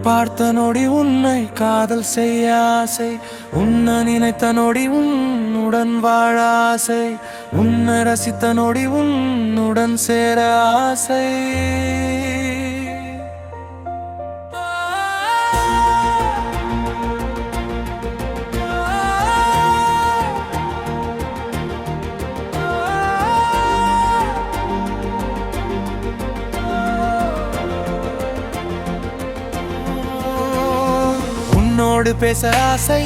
பார்த்த நொடி உன்னை காதல் செய்ய ஆசை, உன்னை நினைத்த நொடி உன்னுடன் வாழ ஆசை, உன்னை ரசித்த நொடி உன்னுடன் சேர ஆசை. உன்னோடு பேச ஆசை,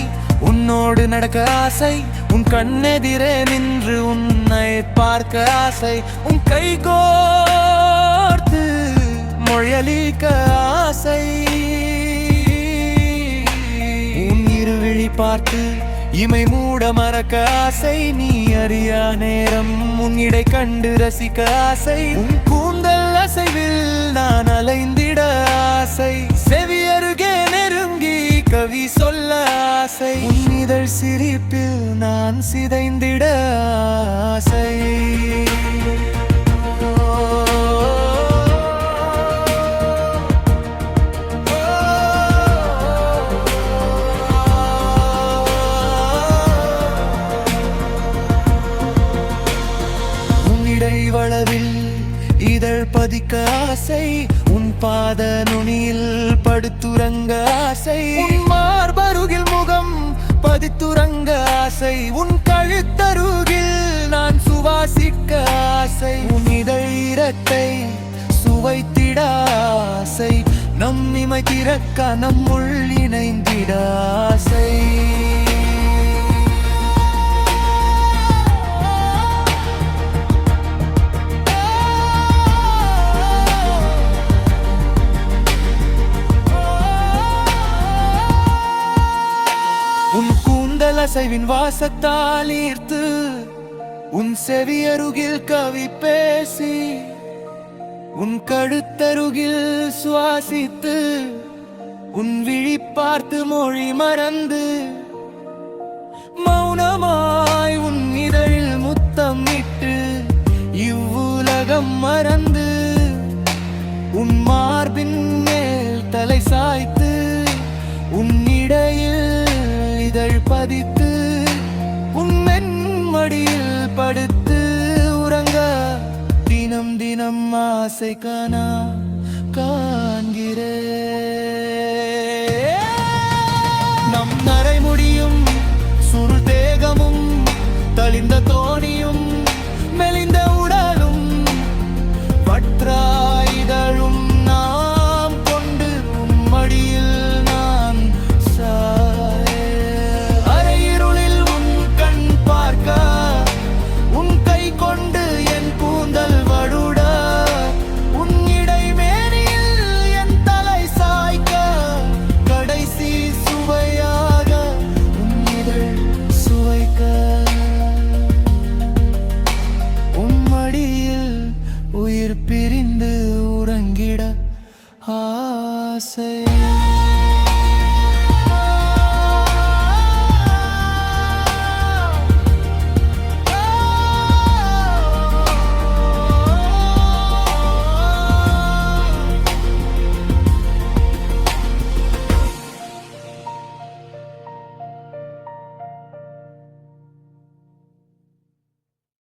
உன்னோடு நடக்க ஆசை, உன் கண்ணெதிரே நின்று உன்னை பார்க்க ஆசை, உன் கை கோர்த்து மொழியளிக்க ஆசை, உன் இருவிழி பார்த்து இமை மூட மறக்க ஆசை, நீ அறியா நேரம் உன்னிடை கண்டு ரசிக்க ஆசை, உன் கூந்தல் அசைவில் நான் அலைந்திட ஆசை, செவியருகே நெருங்கி கவி சொல்ல ஆசை, உன் இதழ் சிரிப்பில் நான் சிதைந்திட ஆசை. வளவில் இதழ் பதிக்க ஆசை, உன் பாத நுனியில் படுத்துறங்க ஆசை, உன் மார்பருகில் முகம் பதித்துறங்க ஆசை, உன் கழுத்தருகில் நான் சுவாசிக்க ஆசை, உன் இதழ் இரட்டை சுவைத்திட ஆசை, நம் இமை திறக்க நம்முள் இணைந்திட ஆசை. உன் கூந்தல் அசைவின் வாசத்தால் ஈர்த்து, உன் செவியருகில் கவி பேசி, உன் கழுத்தருகில் சுவாசித்து, உன் விழி பார்த்து மொழி மறந்து, மௌனமாய் உன் இதழில் முத்தம் இட்டு இவ்வுலகம் மறந்து, உன் மார்பின் மேல் தலை சாய்த்து, உன் இடையில் இதழ் பதித்து, உன் மென்மடியில் படுத்து உறங்க தினம் தினம் ஆசை காண்கிறே. நம் நரைமுடியும் சுருள் தேகமும் தளிர்ந்த தோணியும் மெலிந்த உடலும் வற்றாயிதழும் நாம் கொண்டு உன் மடியில் நான் அரையிருளில் உன் கண் பார்க்க, உன் கை கொண்டு என் கூந்தல் வடுட, உன் இடைமேனியில் என் தலை சாய்க்க, கடைசி சுவையாக உன் இதழ் சுவைக்க, உன் மடியில் உயிர் பிரிந்து உறங்கிட ஆசை.